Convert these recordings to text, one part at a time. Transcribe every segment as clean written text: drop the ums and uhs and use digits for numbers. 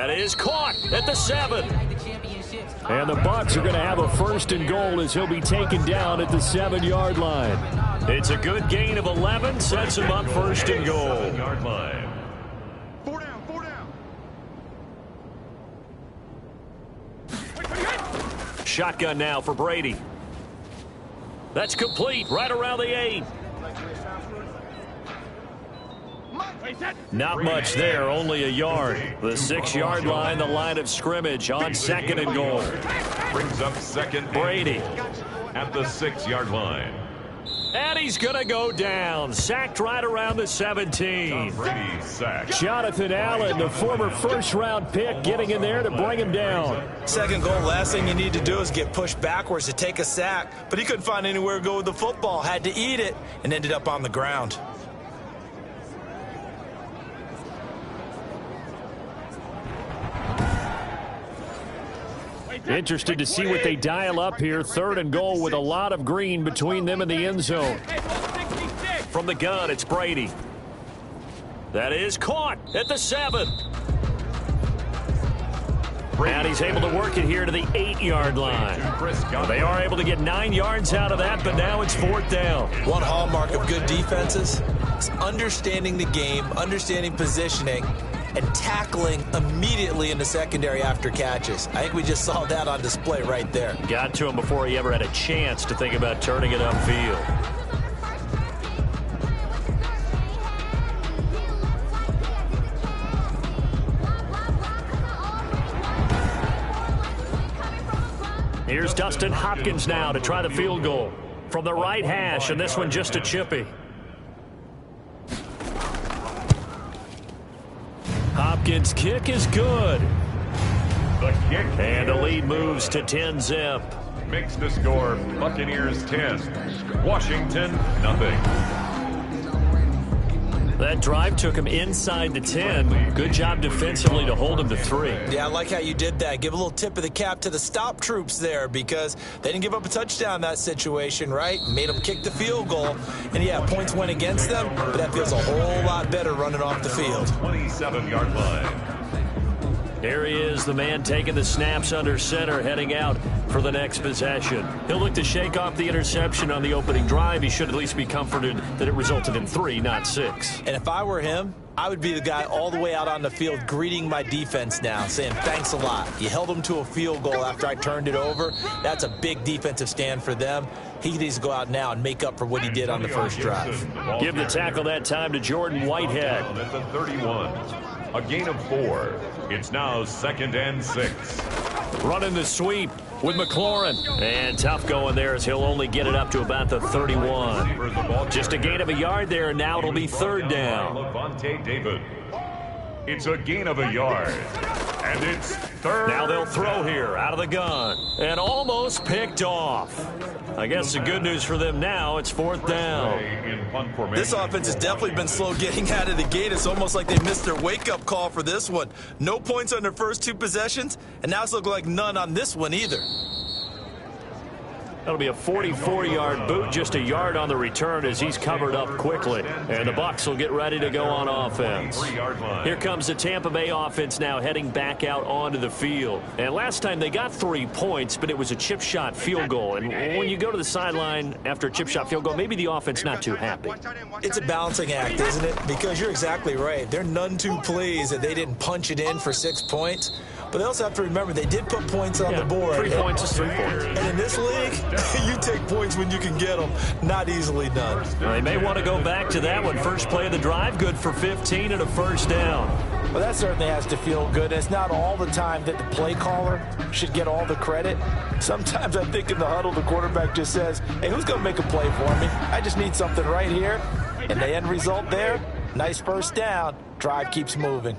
That is caught at the 7. And the Bucs are going to have a 1st and goal as he'll be taken down at the 7-yard line. It's a good gain of 11, sets him up 1st and goal. 7-yard line. 4 down, 4 down. Shotgun now for Brady. That's complete right around the 8. Not much there, only a yard. The 6-yard line, the line of scrimmage on 2nd and goal. Brings up 2nd. Brady at the 6-yard line. And he's going to go down. Sacked right around the 17. Brady sacked. Jonathan Allen, the former 1st-round pick, getting in there to bring him down. 2nd goal, last thing you need to do is get pushed backwards to take a sack. But he couldn't find anywhere to go with the football. Had to eat it and ended up on the ground. Interested to see what they dial up here. 3rd and goal with a lot of green between them and the end zone. From the gun, it's Brady. That is caught at the 7. And he's able to work it here to the 8-yard line. They are able to get 9 yards out of that, but now it's 4th down. One hallmark of good defenses is understanding the game, understanding positioning, and tackling immediately in the secondary after catches. I think we just saw that on display right there. Got to him before he ever had a chance to think about turning it upfield. Here's Dustin Hopkins now to try the field goal from the right hash, and this one just a chippy. Hopkins' kick is good. The kick. And the lead moves to 10-zip. Makes the score Buccaneers 10. Washington, nothing. That drive took him inside the 10. Good job defensively to hold him to 3. Yeah, I like how you did that. Give a little tip of the cap to the stop troops there because they didn't give up a touchdown in that situation, right? Made them kick the field goal. And, yeah, points went against them, but that feels a whole lot better running off the field. 27-yard line. Here he is, the man taking the snaps under center, heading out for the next possession. He'll look to shake off the interception on the opening drive. He should at least be comforted that it resulted in 3, not 6. And if I were him, I would be the guy all the way out on the field greeting my defense now, saying thanks a lot. You held them to a field goal after I turned it over. That's a big defensive stand for them. He needs to go out now and make up for what he did on the first drive. Give the tackle that time to Jordan Whitehead. At the 31. A gain of 4. It's now 2nd and 6. Running the sweep with McLaurin. And tough going there as he'll only get it up to about the 31. Just a gain of a yard there, and now it'll be 3rd down. Levante David. It's a gain of a yard. And it's 3rd. Now they'll throw here out of the gun. And almost picked off. I guess the good news for them now, it's 4th down. This offense has definitely been slow getting out of the gate. It's almost like they missed their wake-up call for this one. No points on their first 2 possessions, and now it's looking like none on this one either. That'll be a 44-yard boot, just a yard on the return as he's covered up quickly. And the Bucs will get ready to go on offense. Here comes the Tampa Bay offense now heading back out onto the field. And last time they got 3 points, but it was a chip shot field goal. And when you go to the sideline after a chip shot field goal, maybe the offense not too happy. It's a balancing act, isn't it? Because you're exactly right. They're none too pleased that they didn't punch it in for 6 points. But they also have to remember they did put points on the board. 3 points is 3 points. And in this league, you take points when you can get them. Not easily done. They may want to go back to that one. First play of the drive, good for 15 and a 1st down. Well, that certainly has to feel good. It's not all the time that the play caller should get all the credit. Sometimes I think in the huddle, the quarterback just says, hey, who's going to make a play for me? I just need something right here. And the end result there, nice 1st down. Drive keeps moving.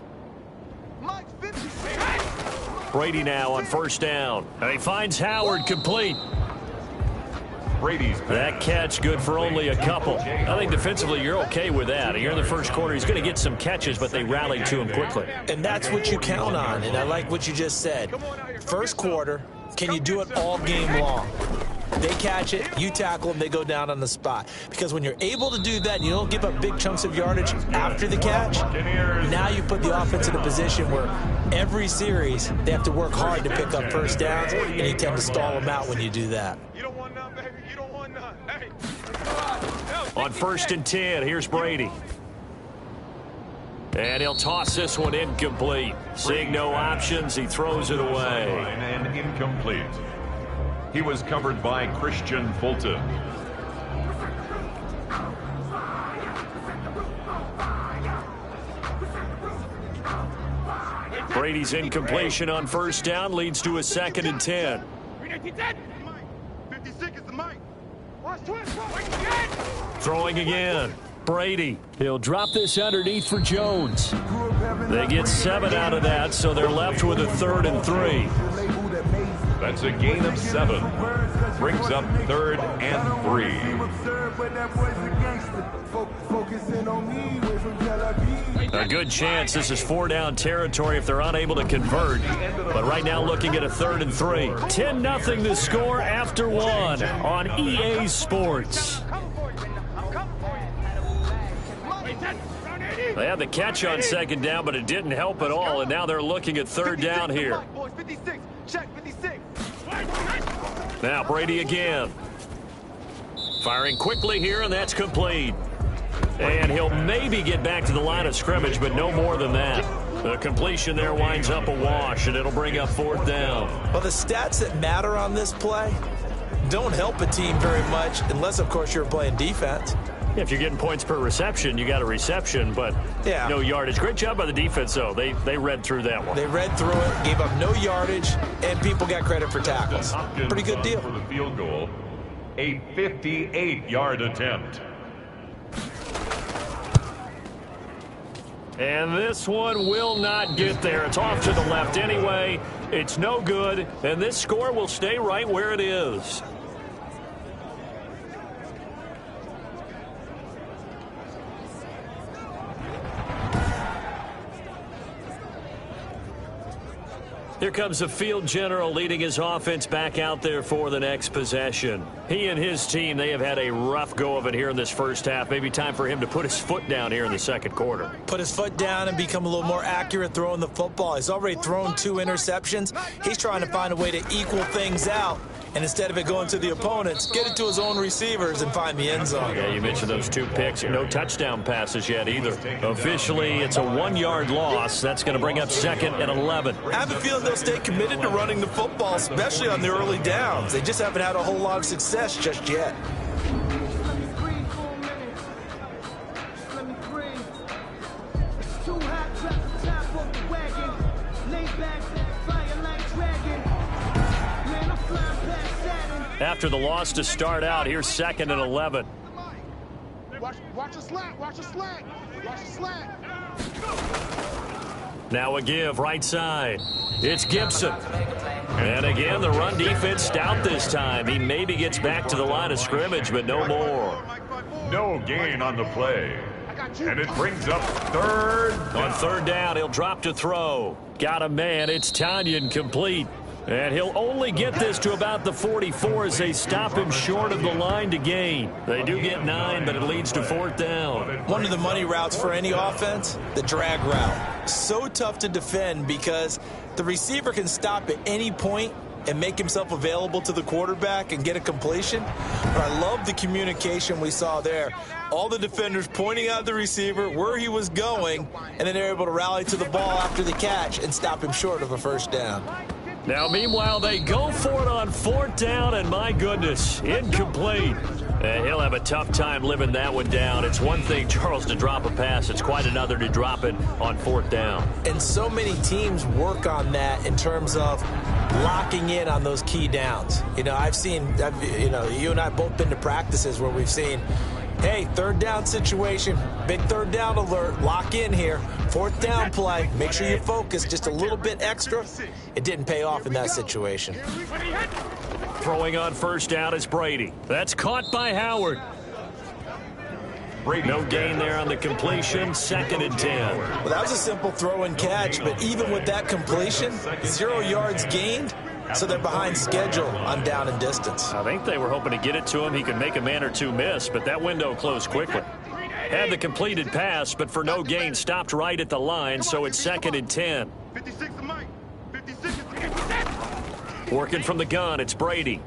Brady now on 1st down. And he finds Howard complete. Brady's that catch good for only a couple. I think defensively you're okay with that. Here in the first quarter, he's going to get some catches, but they rallied to him quickly. And that's what you count on, and I like what you just said. First quarter, can you do it all game long? They catch it, you tackle them, they go down on the spot. Because when you're able to do that and you don't give up big chunks of yardage after the catch, now you put the offense in a position where every series, they have to work hard to pick up first downs, and you tend to stall them out when you do that. You don't want none, baby. You don't want none. Hey. On 1st and 10, here's Brady. And he'll toss this one incomplete. Seeing no options, he throws it away. And incomplete. He was covered by Christian Fulton. Brady's incompletion on 1st down leads to a 2nd and 10. 56 is the mic. Watch twist. Throwing again. Brady. He'll drop this underneath for Jones. They get 7 out of that, so they're left with a 3rd and 3. That's a gain of 7. Brings up 3rd and 3. A good chance this is 4-down territory if they're unable to convert. But right now looking at a 3rd and 3. 10-0 the score after 1 on EA Sports. They had the catch on 2nd down, but it didn't help at all, and now they're looking at 3rd down here. Now Brady again. Firing quickly here, and that's complete. And he'll maybe get back to the line of scrimmage, but no more than that. The completion there winds up a wash, and it'll bring up 4th down. Well, the stats that matter on this play don't help a team very much, unless, of course, you're playing defense. Yeah, if you're getting points per reception, you got a reception, but no yardage. Great job by the defense, though. They read through that one. They read through it, gave up no yardage, and people got credit for tackles. Pretty good deal. For the field goal, a 58-yard attempt. And this one will not get there. It's off to the left anyway. It's no good, and this score will stay right where it is. Here comes the field general leading his offense back out there for the next possession. He and his team, they have had a rough go of it here in this first half. Maybe time for him to put his foot down here in the 2nd quarter. Put his foot down and become a little more accurate throwing the football. He's already thrown 2 interceptions. He's trying to find a way to equal things out. And instead of it going to the opponents, get it to his own receivers and find the end zone. Yeah, you mentioned those 2 picks. No touchdown passes yet either. Officially, it's a 1-yard loss. That's going to bring up 2nd and 11. I have a feeling they'll stay committed to running the football, especially on the early downs. They just haven't had a whole lot of success just yet. After the loss to start out, here's 2nd and 11. Watch a slant. Watch a slant. Watch a slant. Now a give right side. It's Gibson. And again, the run defense stout this time. He maybe gets back to the line of scrimmage, but no more. No gain on the play. And it brings up 3rd down. On 3rd down, he'll drop to throw. Got a man. It's Tanyan complete. And he'll only get this to about the 44 as they stop him short of the line to gain. They do get 9, but it leads to 4th down. One of the money routes for any offense, the drag route. So tough to defend because the receiver can stop at any point and make himself available to the quarterback and get a completion. But I love the communication we saw there. All the defenders pointing out the receiver, where he was going, and then they're able to rally to the ball after the catch and stop him short of a 1st down. Now, meanwhile, they go for it on 4th down, and my goodness, incomplete. And he'll have a tough time living that one down. It's one thing, Charles, to drop a pass. It's quite another to drop it on 4th down. And so many teams work on that in terms of locking in on those key downs. You know, you and I both been to practices where we've seen, hey, 3rd down situation, big 3rd down alert, lock in here. 4th down play, make sure you focus just a little bit extra. It didn't pay off in that situation. Throwing on 1st down is Brady. That's caught by Howard. No gain there on the completion, 2nd and 10. Well, that was a simple throw and catch, but even with that completion, 0 yards gained, so they're behind schedule on down and distance. I think they were hoping to get it to him. He could make a man or 2 miss, but that window closed quickly. Had the completed pass, but for no gain, stopped right at the line, so it's 2nd and 10. 56 Working from the gun, it's Brady.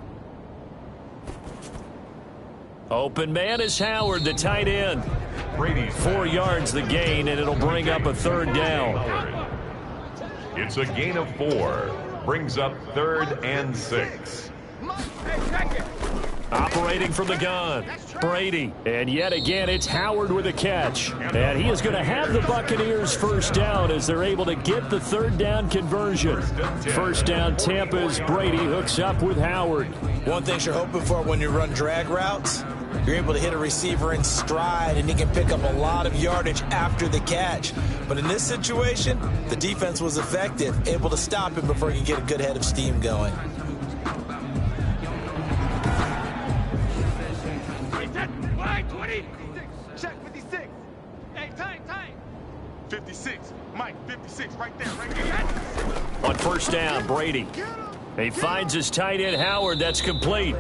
Open man is Howard, the tight end. 4 yards the gain, and it'll bring up a third down. It's a gain of 4. Brings up 3rd and 6. Operating from the gun, Brady. And yet again, it's Howard with a catch. And he is going to have the Buccaneers first down as they're able to get the third down conversion. First down, Tampa's Brady hooks up with Howard. One thing you're hoping for when you run drag routes, you're able to hit a receiver in stride, and he can pick up a lot of yardage after the catch. But in this situation, the defense was effective, able to stop him before he could get a good head of steam going. Check 56. Hey, time. 56. Mike, 56. Right there. On first down, Brady. He finds his tight end, Howard. That's complete.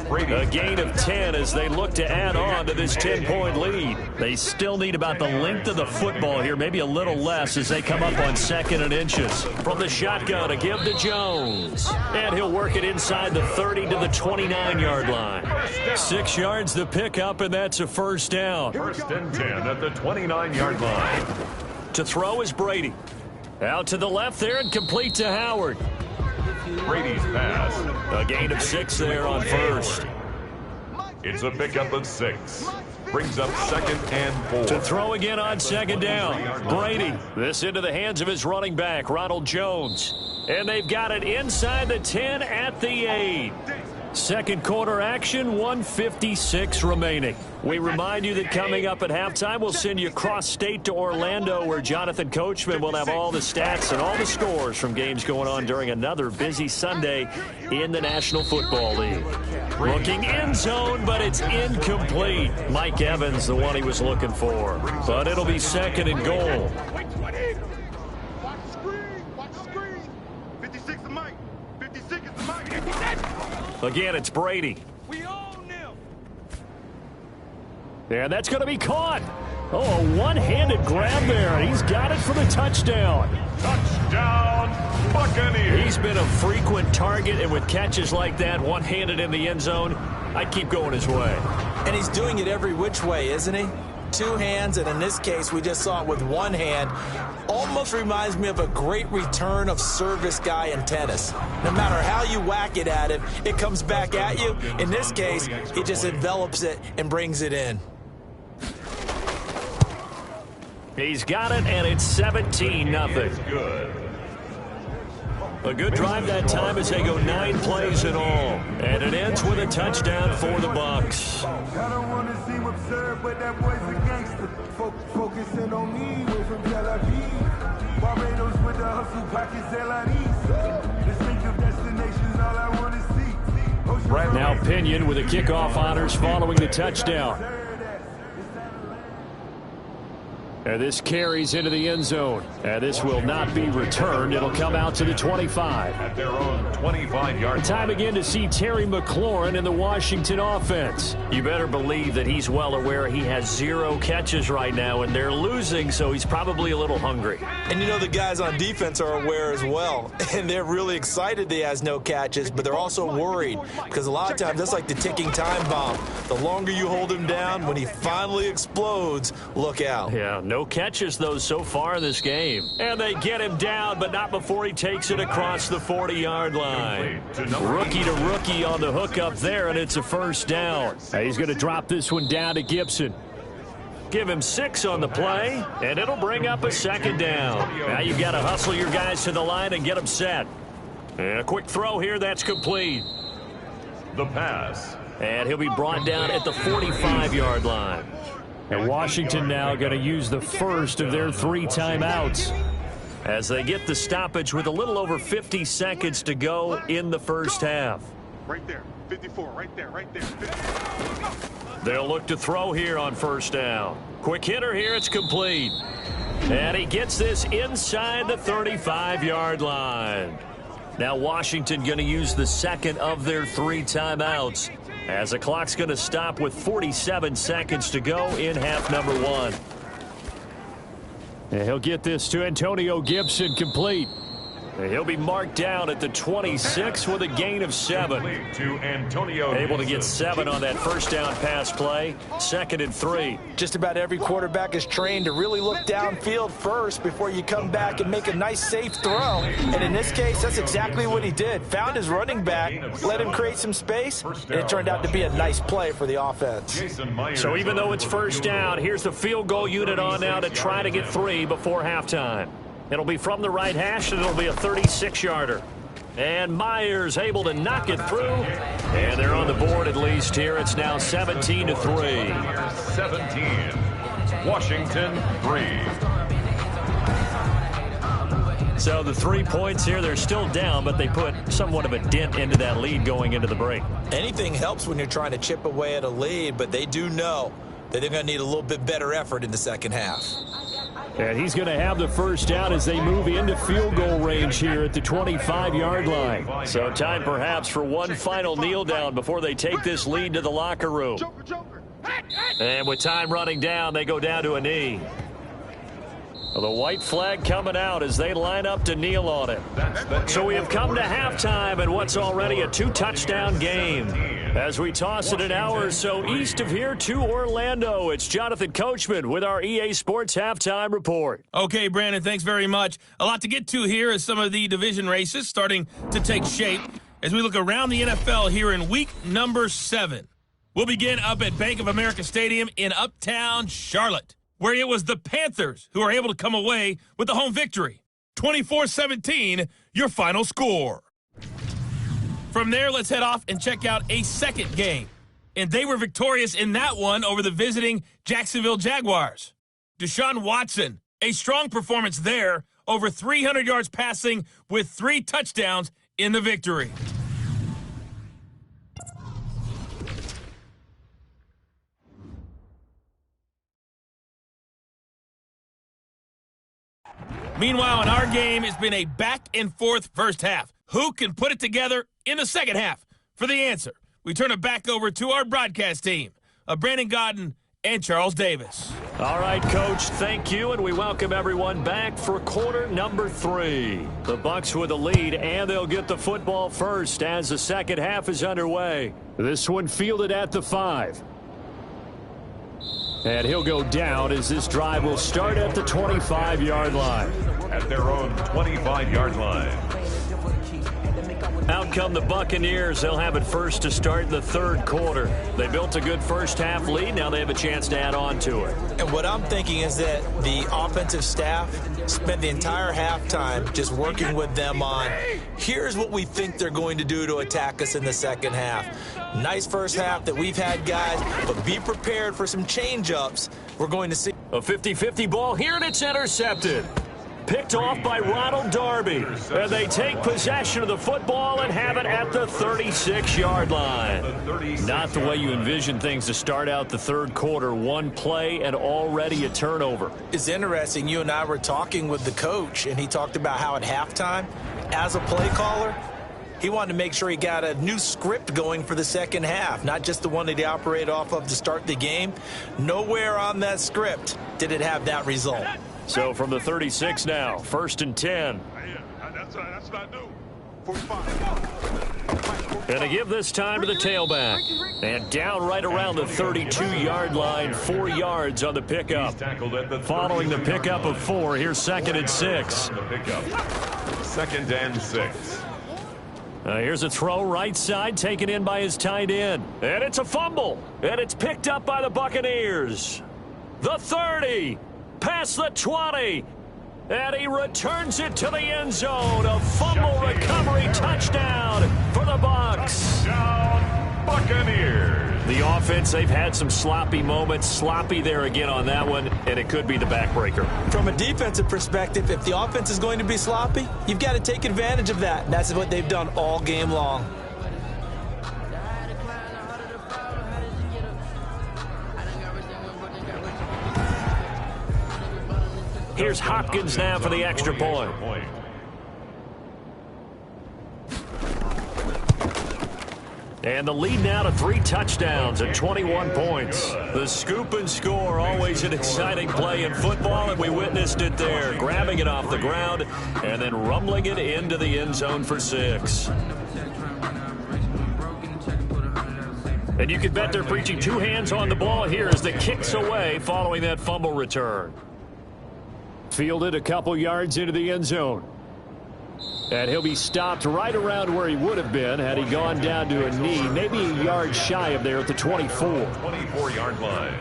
A gain of 10 as they look to add on to this 10-point lead. They still need about the length of the football here, maybe a little less as they come up on 2nd and inches. From the shotgun, a give to Jones. And he'll work it inside the 30 to the 29-yard line. 6 yards the pickup, and that's a first down. 1st and 10 at the 29-yard line. To throw is Brady. Out to the left there and complete to Howard. Brady's pass. A gain of 6 there on first. It's a pickup of 6. Brings up 2nd and 4. To throw again on 2nd down. Brady. This into the hands of his running back, Ronald Jones. And they've got it inside the 10 at the 8. Second quarter action, 1:56 remaining. We remind you that coming up at halftime, we'll send you cross-state to Orlando, where Jonathan Coachman will have all the stats and all the scores from games going on during another busy Sunday in the National Football League. Looking end zone, but it's incomplete. Mike Evans, the one he was looking for. But it'll be 2nd and goal. Watch the screen. 56 is Mike. 56 is Mike. Again, it's Brady. And that's going to be caught. Oh, a one-handed grab there. He's got it for the touchdown. Touchdown, Buccaneers. He's been a frequent target, and with catches like that, one-handed in the end zone, I'd keep going his way. And he's doing it every which way, isn't he? 2 hands, and in this case, we just saw it with 1 hand. Almost reminds me of a great return of service guy in tennis. No matter how you whack it at him, it comes back at you. In this case, he just envelops it and brings it in. He's got it, and it's 17-0. Good. A good drive that time as they go 9 plays in all. And it ends with a touchdown for the Bucs. I don't want to seem absurd, but that boy's a gangster. Focusing on me, way from Tel Aviv. Barbados with the hustle pockets, LIDs. Distinctive destinations, all I want to see. Now Pinion with the kickoff honors following the touchdown. And this carries into the end zone. And this will not be returned. It'll come out to the 25. At their own 25-yard line. Time again to see Terry McLaurin in the Washington offense. You better believe that he's well aware he has 0 catches right now, and they're losing, so he's probably a little hungry. And you know the guys on defense are aware as well. And they're really excited he has no catches, but they're also worried. Because a lot of times, that's like the ticking time bomb. The longer you hold him down, when he finally explodes, look out. Yeah, no catches, though, so far in this game. And they get him down, but not before he takes it across the 40-yard line. Rookie to rookie on the hook up there, and it's a first down. He's going to drop this one down to Gibson. Give him 6 on the play, and it'll bring up a 2nd down. Now you've got to hustle your guys to the line and get them set. And a quick throw here, that's complete. The pass. And he'll be brought down at the 45-yard line. And Washington now going to use the first of their 3 timeouts as they get the stoppage with a little over 50 seconds to go in the first half. Right there. 54. Right there. 54. They'll look to throw here on first down. Quick hitter here. It's complete. And he gets this inside the 35-yard line. Now Washington going to use the second of their 3 timeouts, as the clock's going to stop with 47 seconds to go in half number 1. And he'll get this to Antonio Gibson complete. He'll be marked down at the 26 with a gain of 7. Able to get 7 on that first down pass play. 2nd and 3. Just about every quarterback is trained to really look downfield first before you come back and make a nice, safe throw. And in this case, that's exactly what he did. Found his running back, let him create some space, and it turned out to be a nice play for the offense. So even though it's first down, here's the field goal unit on now to try to get 3 before halftime. It'll be from the right hash, and it'll be a 36-yarder. And Myers able to knock it through. And they're on the board at least here. It's now 17-3. 17. Washington 3. So the 3 points here, they're still down, but they put somewhat of a dent into that lead going into the break. Anything helps when you're trying to chip away at a lead, but they do know that they're going to need a little bit better effort in the second half. And he's going to have the first down as they move into field goal range here at the 25-yard line. So time perhaps for one final kneel down before they take this lead to the locker room. And with time running down, they go down to a knee. The white flag coming out as they line up to kneel on it. So we have come to halftime in what's already a 2-touchdown game. As we toss it an hour or so east of here to Orlando, it's Jonathan Coachman with our EA Sports Halftime Report. Okay, Brandon, thanks very much. A lot to get to here as some of the division races starting to take shape as we look around the NFL here in week number 7. We'll begin up at Bank of America Stadium in Uptown Charlotte, where it was the Panthers who are able to come away with the home victory. 24-17, your final score. From there, let's head off and check out a second game. And they were victorious in that one over the visiting Jacksonville Jaguars. Deshaun Watson, a strong performance there, over 300 yards passing with 3 touchdowns in the victory. Meanwhile, in our game, it's been a back-and-forth first half. Who can put it together in the second half? For the answer, we turn it back over to our broadcast team, Brandon Godden and Charles Davis. All right, Coach, thank you, and we welcome everyone back for quarter number 3. The Bucs with the lead, and they'll get the football first as the second half is underway. This one fielded at the 5. And he'll go down as this drive will start at the 25-yard line. At their own 25-yard line. Out come the Buccaneers. They'll have it first to start the third quarter. They built a good first half lead. Now they have a chance to add on to it. And what I'm thinking is that the offensive staff spent the entire halftime just working with them on, here's what we think they're going to do to attack us in the second half. Nice first half that we've had, guys, but be prepared for some change-ups. We're going to see a 50-50 ball here, and it's intercepted. Picked off by Ronald Darby. And they take possession of the football and have it at the 36-yard line. Not the way you envision things to start out the third quarter. One play and already a turnover. It's interesting. You and I were talking with the coach, and he talked about how at halftime, as a play caller, he wanted to make sure he got a new script going for the second half, not just the one that he operated off of to start the game. Nowhere on that script did it have that result. So from the 36 now, 1st and 10. That's what I do. 45. And to give this time to the tailback. And down right around the 32-yard line, 4 yards on the pickup. Following the pickup of 4, here's 2nd and 6. 2nd and 6. Here's a throw right side taken in by his tight end. And it's a fumble. And it's picked up by the Buccaneers. The 30. Past the 20. And he returns it to the end zone. A fumble recovery touchdown for the Bucs. Touchdown, Buccaneers. The offense, they've had some sloppy moments. Sloppy there again on that one, and it could be the backbreaker. From a defensive perspective, if the offense is going to be sloppy, you've got to take advantage of that. And that's what they've done all game long. Here's Hopkins now for the extra point. And the lead now to 3 touchdowns and 21 points. The scoop and score, always an exciting play in football, and we witnessed it there, grabbing it off the ground and then rumbling it into the end zone for 6. And you can bet they're preaching 2 hands on the ball here as the kick's away following that fumble return. Fielded a couple yards into the end zone. And he'll be stopped right around where he would have been had he gone down to a knee, maybe a yard shy of there at the 24. 24-yard line.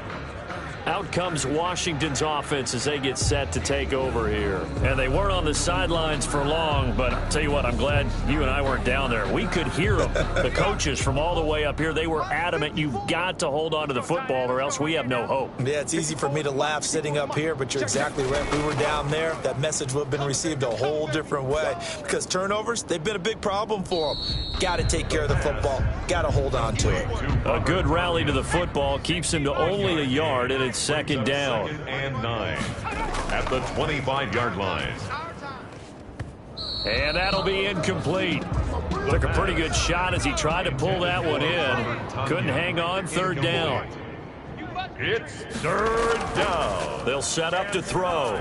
Out comes Washington's offense as they get set to take over here. And they weren't on the sidelines for long, but I'll tell you what, I'm glad you and I weren't down there. We could hear them. The coaches from all the way up here, they were adamant, you've got to hold on to the football or else we have no hope. Yeah, it's easy for me to laugh sitting up here, but you're exactly right. If we were down there, that message would have been received a whole different way. Because turnovers, they've been a big problem for them. Got to take care of the football. Got to hold on to it. A good rally to the football keeps him to only a yard, and it's second down. 2nd and 9 at the 25-yard line. And that'll be incomplete. Took a pretty good shot as he tried to pull that one in. Couldn't hang on, 3rd down. It's 3rd down. They'll set up to throw.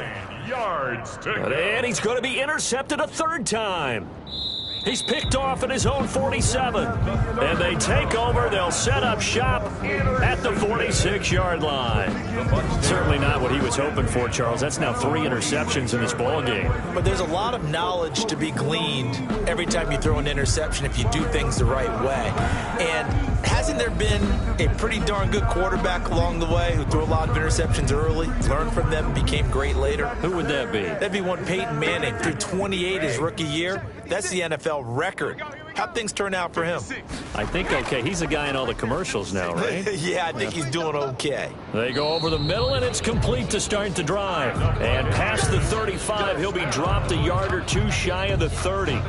Yards to go. And he's going to be intercepted a 3rd time. He's picked off at his own 47. And they take over. They'll set up shop at the 46-yard line. Certainly not what he was hoping for, Charles. That's now 3 interceptions in this ballgame. But there's a lot of knowledge to be gleaned every time you throw an interception if you do things the right way. And hasn't there been a pretty darn good quarterback along the way who threw a lot of interceptions early, learned from them, became great later? Who would that be? That'd be one Peyton Manning. Threw 28 his rookie year. That's the NFL record. How'd things turn out for him? I think okay. He's a guy in all the commercials now, right? Yeah, I think he's doing okay. They go over the middle, and it's complete to start the drive. And past the 35, he'll be dropped a yard or 2 shy of the 30.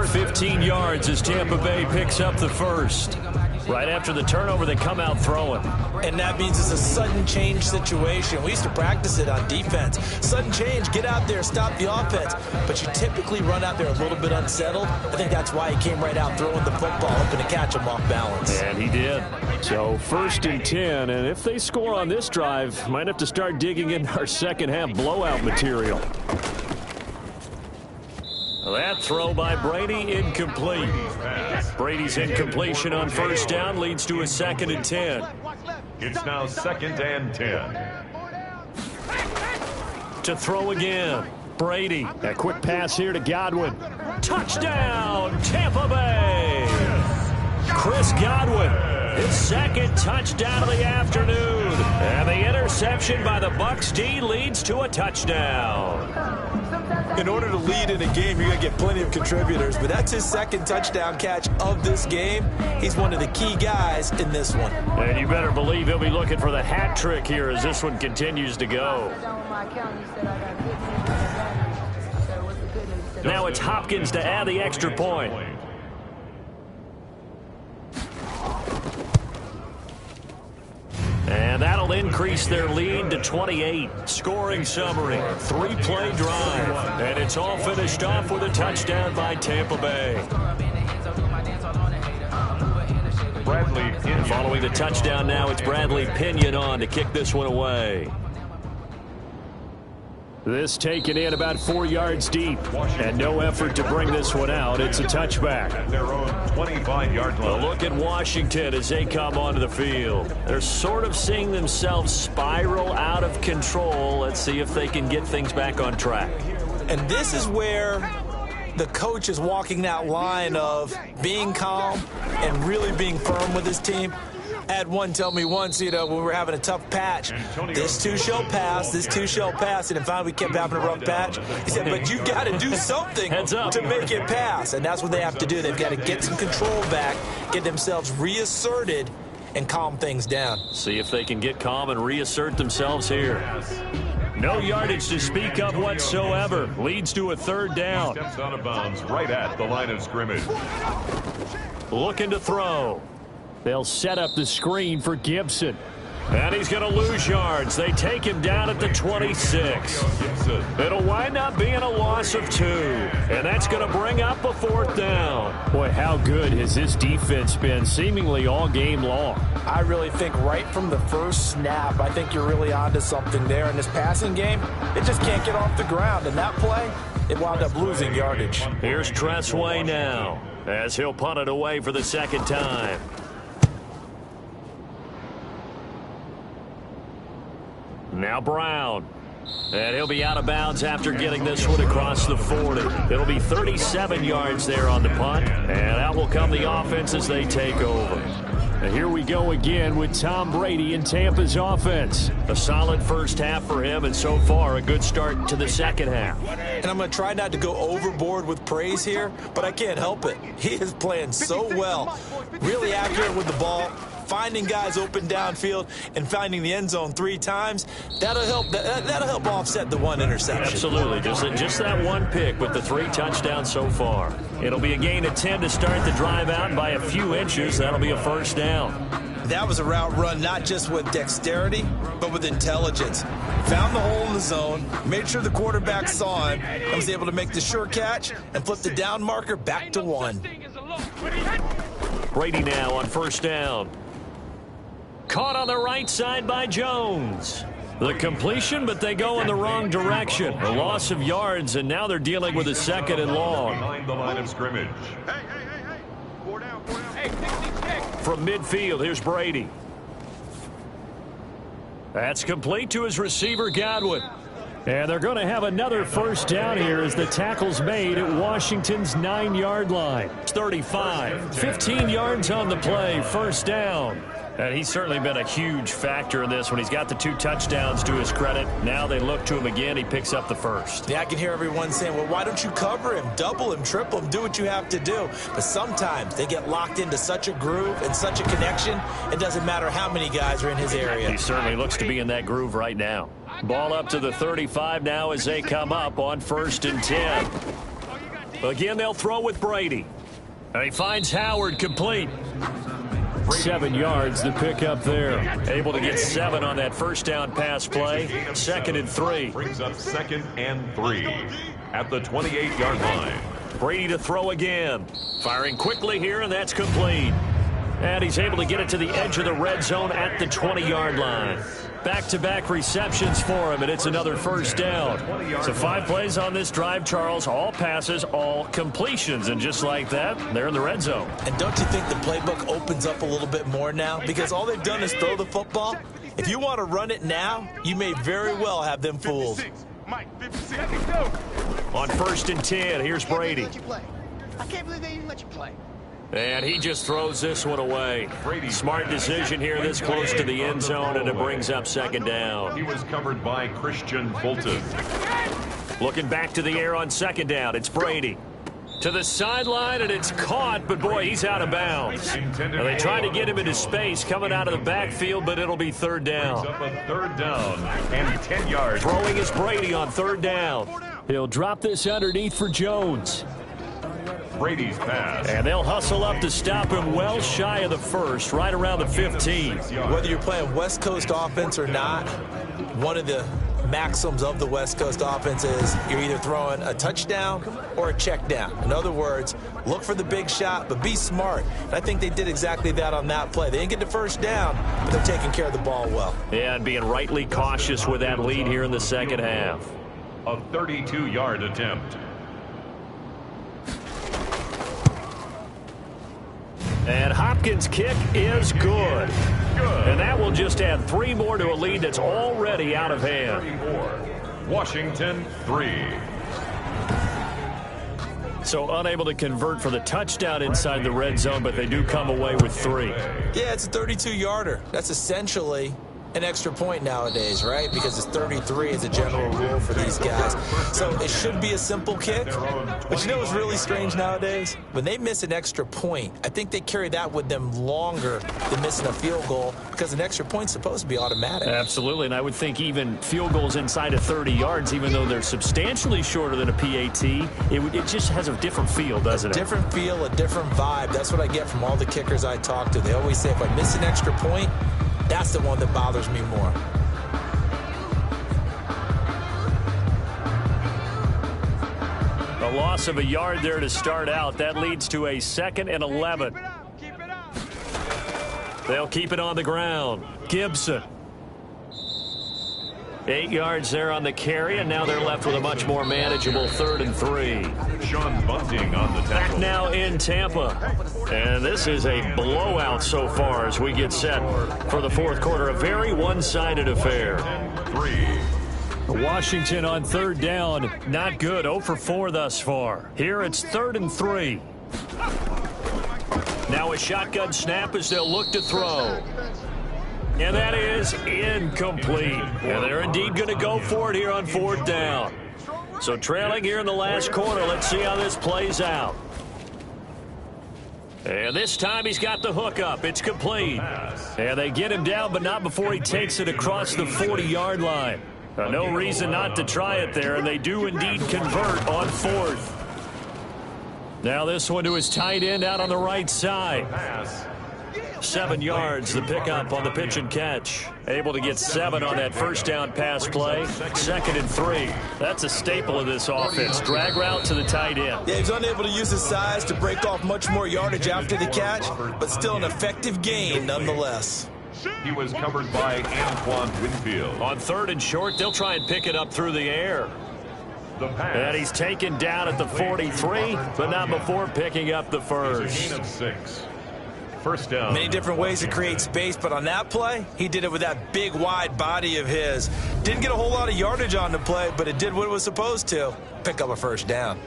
15 yards as Tampa Bay picks up the first. Right after the turnover, they come out throwing. And that means it's a sudden change situation. We used to practice it on defense. Sudden change, get out there, stop the offense. But you typically run out there a little bit unsettled. I think that's why he came right out throwing the football, hoping to catch him off balance. And he did. So 1st and 10, and if they score on this drive, might have to start digging in our second half blowout material. That throw by Brady, incomplete. Brady's incompletion on 1st down leads to a 2nd and 10. It's now 2nd and 10. To throw again. Brady. A quick pass here to Godwin. Touchdown, Tampa Bay. Chris Godwin. His 2nd touchdown of the afternoon. And the interception by the Bucs D leads to a touchdown. In order to lead in a game, you're going to get plenty of contributors, but that's his 2nd touchdown catch of this game. He's one of the key guys in this one. And you better believe he'll be looking for the hat trick here as this one continues to go. Now it's Hopkins to add the extra point. And that'll increase their lead to 28. Scoring summary, 3-play drive. And it's all finished off with a touchdown by Tampa Bay. Bradley Pinion. Following the touchdown now, it's Bradley Pinion on to kick this one away. This taken in about 4 yards deep, and no effort to bring this one out. It's a touchback. At their own 25-yard line. A look at Washington as they come onto the field. They're sort of seeing themselves spiral out of control. Let's see if they can get things back on track. And this is where the coach is walking that line of being calm and really being firm with his team. I had one tell me once, when we were having a tough patch, this too shall pass, this too shall pass, and finally we kept having a rough patch. He said, but you got to do something to make it pass, and that's what they have to do. They've got to get some control back, get themselves reasserted, and calm things down. See if they can get calm and reassert themselves here. No yardage to speak of whatsoever. Leads to a 3rd down. Steps out of bounds right at the line of scrimmage. Looking to throw. They'll set up the screen for Gibson. And he's going to lose yards. They take him down at the 26. It'll wind up being a loss of 2. And that's going to bring up a 4th down. Boy, how good has this defense been seemingly all game long? I really think right from the first snap, I think you're really onto something there. In this passing game, it just can't get off the ground. And that play, it wound up losing yardage. Here's Tressway now as he'll punt it away for the 2nd time. Now Brown. And he'll be out of bounds after getting this one across the 40. It'll be 37 yards there on the punt. And out will come the offense as they take over. And here we go again with Tom Brady in Tampa's offense. A solid first half for him, and so far a good start to the second half. And I'm going to try not to go overboard with praise here, but I can't help it. He is playing so well. Really accurate with the ball. Finding guys open downfield and finding the end zone 3 times, that'll help offset the 1 interception. Absolutely. Just that 1 pick with the 3 touchdowns so far. It'll be a gain of 10 to start the drive out by a few inches. That'll be a 1st down. That was a route run not just with dexterity, but with intelligence. Found the hole in the zone, made sure the quarterback saw him, and was able to make the sure catch and flip the down marker back to 1. Brady now on 1st down. Caught on the right side by Jones. The completion, but they go in the wrong direction. A loss of yards, and now they're dealing with a 2nd and long. Behind the line of scrimmage. Hey. 4 down. From midfield, here's Brady. That's complete to his receiver, Godwin. And they're going to have another 1st down here as the tackle's made at Washington's 9-yard line. It's 35. 15 yards on the play, 1st down. And he's certainly been a huge factor in this when he's got the 2 touchdowns to his credit. Now they look to him again. He picks up the 1st. Yeah, I can hear everyone saying, well, why don't you cover him, double him, triple him, do what you have to do. But sometimes they get locked into such a groove and such a connection, it doesn't matter how many guys are in his area. He certainly looks to be in that groove right now. Ball up to the 35 now as they come up on 1st and 10. Again, they'll throw with Brady. And he finds Howard complete. 7 yards the pick up there. Able to get 7 on that 1st down pass play. 2nd and 3. Brings up 2nd and 3 at the 28-yard line. Brady to throw again. Firing quickly here, and that's complete. And he's able to get it to the edge of the red zone at the 20-yard line. Back-to-back receptions for him, and it's another 1st down. So 5 plays on this drive, Charles. All passes, all completions. And just like that, they're in the red zone. And don't you think the playbook opens up a little bit more now? Because all they've done is throw the football. If you want to run it now, you may very well have them fooled. 56. Mike, 56. On 1st and 10, here's Brady. I can't believe they even let you play. And he just throws this one away. Smart decision here this close to the end zone, and it brings up 2nd down. He was covered by Christian Fulton. Looking back to the air on 2nd down, it's Brady. To the sideline, and it's caught, but boy, he's out of bounds. And they try to get him into space coming out of the backfield, but it'll be 3rd down. Up a 3rd down and 10 yards. Throwing is Brady on 3rd down. He'll drop this underneath for Jones. Brady's pass. And they'll hustle up to stop him well shy of the 1st, right around the 15. Whether you're playing West Coast offense or not, one of the maxims of the West Coast offense is you're either throwing a touchdown or a check down. In other words, look for the big shot, but be smart. And I think they did exactly that on that play. They didn't get the 1st down, but they're taking care of the ball well. Yeah, and being rightly cautious with that lead here in the 2nd half. A 32-yard attempt. And Hopkins' kick is good. And that will just add 3 more to a lead that's already out of hand. 34. Washington 3. So unable to convert for the touchdown inside the red zone, but they do come away with 3. Yeah, it's a 32-yarder. That's essentially an extra point nowadays, right? Because it's 33 as a general rule for these guys. So it should be a simple kick. But you know what's really strange nowadays? When they miss an extra point, I think they carry that with them longer than missing a field goal because an extra point's supposed to be automatic. Absolutely, and I would think even field goals inside of 30 yards, even though they're substantially shorter than a PAT, it just has a different feel, doesn't it? Different feel, a different vibe. That's what I get from all the kickers I talk to. They always say, if I miss an extra point, That's the one that bothers me more. A loss of a yard there to start out. That leads to a 2nd and 11. They'll keep it on the ground. Gibson. 8 yards there on the carry, and now they're left with a much more manageable 3rd and 3. Sean Bunting on the tackle. Back now in Tampa. And this is a blowout so far as we get set for the 4th quarter. A very one-sided affair. 3. Washington on 3rd down. Not good. 0 for 4 thus far. Here it's 3rd and 3. Now a shotgun snap as they'll look to throw. And that is incomplete. And they're indeed going to go for it here on 4th down. So trailing here in the last quarter. Let's see how this plays out. And this time he's got the hook up. It's complete. And they get him down, but not before he takes it across the 40-yard line. No reason not to try it there, and they do indeed convert on 4th. Now this one to his tight end out on the right side. 7 yards, the pickup on the pitch and catch. Able to get 7 on that 1st down pass play. 2nd and 3. That's a staple of this offense. Drag route to the tight end. Yeah, he's unable to use his size to break off much more yardage after the catch, but still an effective gain nonetheless. He was covered by Antoine Winfield. On 3rd and short, they'll try and pick it up through the air. And he's taken down at the 43, but not before picking up the first. Gain of 6. 1st down. Many different ways to create space, but on that play, he did it with that big, wide body of his. Didn't get a whole lot of yardage on the play, but it did what it was supposed to. Pick up a 1st down.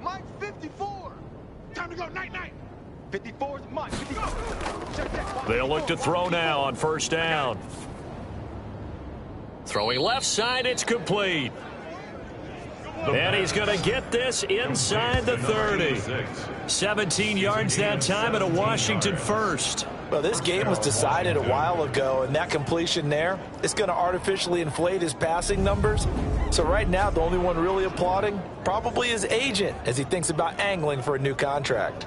Mike 54. Time to go. Night-night. 54 is Mike. 54. They'll look to throw now on 1st down. Throwing left side, it's complete. And he's going to get this inside the 30. 17 yards that time and a Washington first. Well, this game was decided a while ago, and that completion there is going to artificially inflate his passing numbers. So right now, the only one really applauding probably his agent as he thinks about angling for a new contract.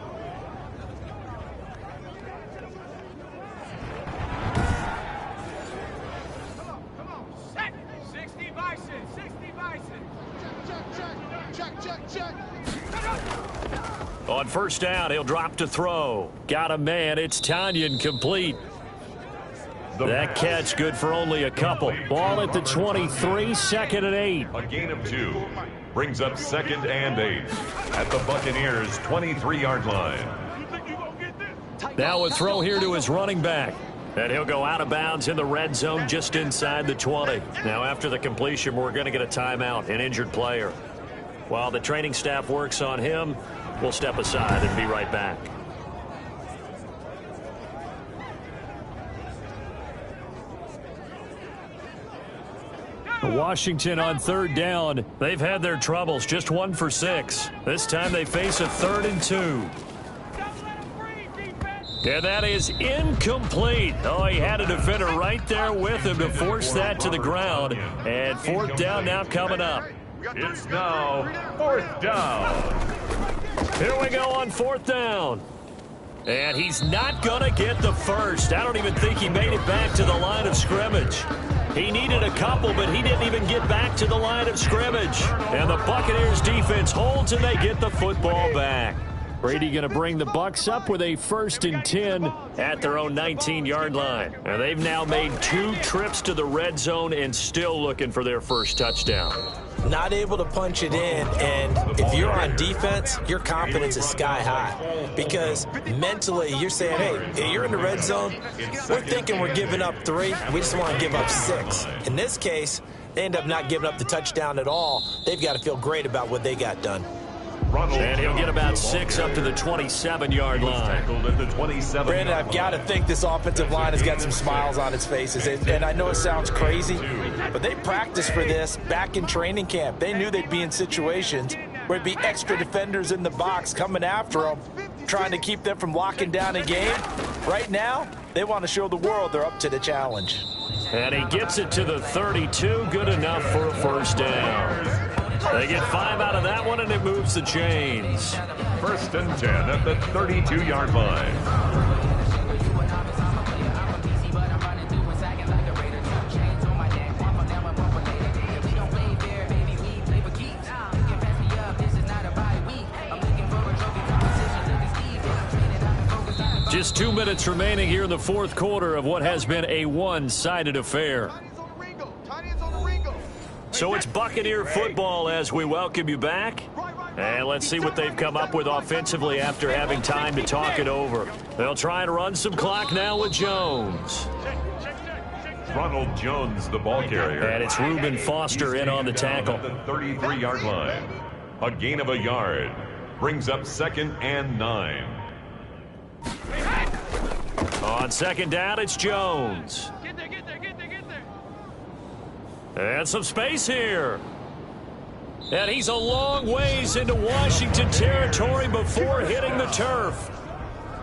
On 1st down, he'll drop to throw. Got a man. It's Tanyan complete. That catch good for only a couple. Ball at the 23, 2nd and 8. A gain of 2. Brings up 2nd and 8 at the Buccaneers' 23-yard line. Now a throw here to his running back. And he'll go out of bounds in the red zone just inside the 20. Now after the completion, we're going to get a timeout, an injured player. While the training staff works on him, we'll step aside and be right back. Washington on 3rd down. They've had their troubles, just 1 for 6. This time they face a 3rd and 2. And that is incomplete. Oh, he had a defender right there with him to force that to the ground. And 4th down now coming up. It's now 4th down. Here we go on 4th down. And he's not going to get the first. I don't even think he made it back to the line of scrimmage. He needed a couple, but he didn't even get back to the line of scrimmage. And the Buccaneers defense holds and they get the football back. Brady going to bring the Bucs up with a 1st and 10 at their own 19-yard line. And they've now made 2 trips to the red zone and still looking for their first touchdown. Not able to punch it in, and if you're on defense, your confidence is sky high. Because mentally, you're saying, hey, you're in the red zone, we're thinking we're giving up 3, we just want to give up 6. In this case, they end up not giving up the touchdown at all. They've got to feel great about what they got done. And he'll get about 6 up to the 27-yard line. Brandon, I've got to think this offensive line has got some smiles on its faces. And I know it sounds crazy, but they practiced for this back in training camp. They knew they'd be in situations where it'd be extra defenders in the box coming after them, trying to keep them from locking down a game. Right now, they want to show the world they're up to the challenge. And he gets it to the 32, good enough for a 1st down. They get 5 out of that one, and it moves the chains. 1st and 10 at the 32-yard line. Just 2 minutes remaining here in the 4th quarter of what has been a one-sided affair. So it's Buccaneer football as we welcome you back. And let's see what they've come up with offensively after having time to talk it over. They'll try and run some clock now with Jones. Ronald Jones, the ball carrier. And it's Reuben Foster in on the tackle. At the 33-yard line. A gain of a yard. Brings up 2nd and 9. On 2nd down, it's Jones. Get there. And some space here. And he's a long ways into Washington territory before hitting the turf.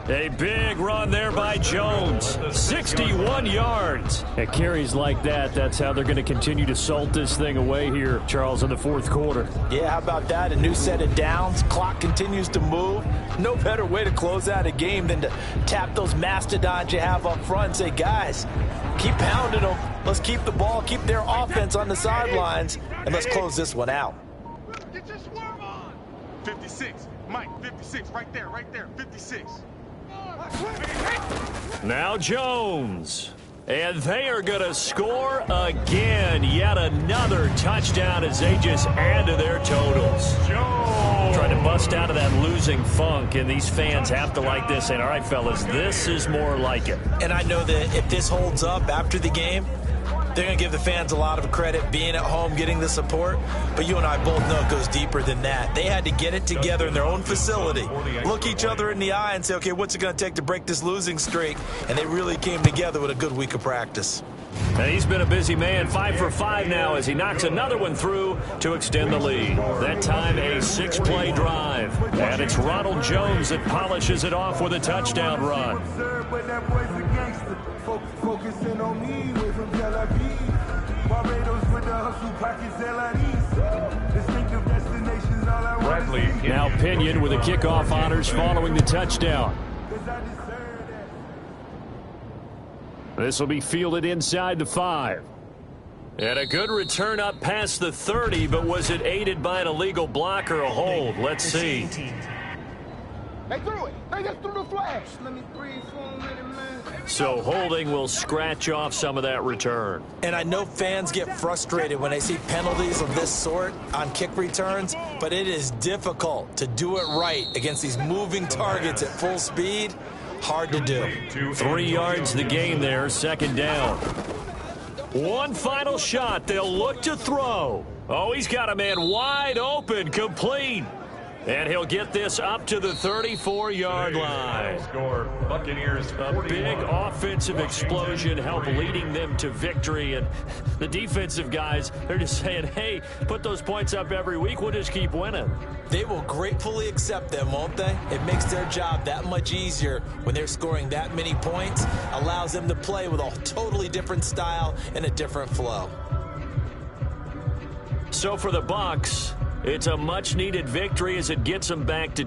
A big run there by Jones. 61 yards. At carries like that, that's how they're going to continue to salt this thing away here, Charles, in the 4th quarter. Yeah, how about that? A new set of downs. Clock continues to move. No better way to close out a game than to tap those mastodons you have up front and say, guys, keep pounding them. Let's keep the ball, keep their offense on the sidelines, and let's close this one out. Get your swerve on. 56. Mike, 56. Right there. 56. Now Jones. And they are going to score again. Yet another touchdown as they just add to their totals. Jones Trying to bust out of that losing funk, and these fans have to like this. And all right, fellas, this is more like it. And I know that if this holds up after the game, they're going to give the fans a lot of credit being at home, getting the support. But you and I both know it goes deeper than that. They had to get it together in their own facility, look each other in the eye and say, okay, what's it going to take to break this losing streak? And they really came together with a good week of practice. And he's been a busy man, 5 for 5 now as he knocks another one through to extend the lead. That time a 6-play drive. And it's Ronald Jones that polishes it off with a touchdown run. Focusing on me, way from Tel Aviv. Barbados with the hustle pockets, distinctive destinations, all I want Bradley to see. Now Pinion with the kickoff honors following the touchdown. This will be fielded inside the 5. And a good return up past the 30, but was it aided by an illegal block or a hold? Let's see. They threw it. They just threw the flash. Let me breathe for a minute, man. So holding will scratch off some of that return. And I know fans get frustrated when they see penalties of this sort on kick returns, but it is difficult to do it right against these moving targets at full speed. Hard to do. 3 yards the game there, 2nd down. One final shot. They'll look to throw. Oh, he's got a man wide open, complete. And he'll get this up to the 34-yard line. Score Buccaneers 41. A big offensive explosion helped leading them to victory. And the defensive guys, they're just saying, hey, put those points up every week. We'll just keep winning. They will gratefully accept them, won't they? It makes their job that much easier when they're scoring that many points. Allows them to play with a totally different style and a different flow. So for the Bucs, it's a much-needed victory as it gets them back to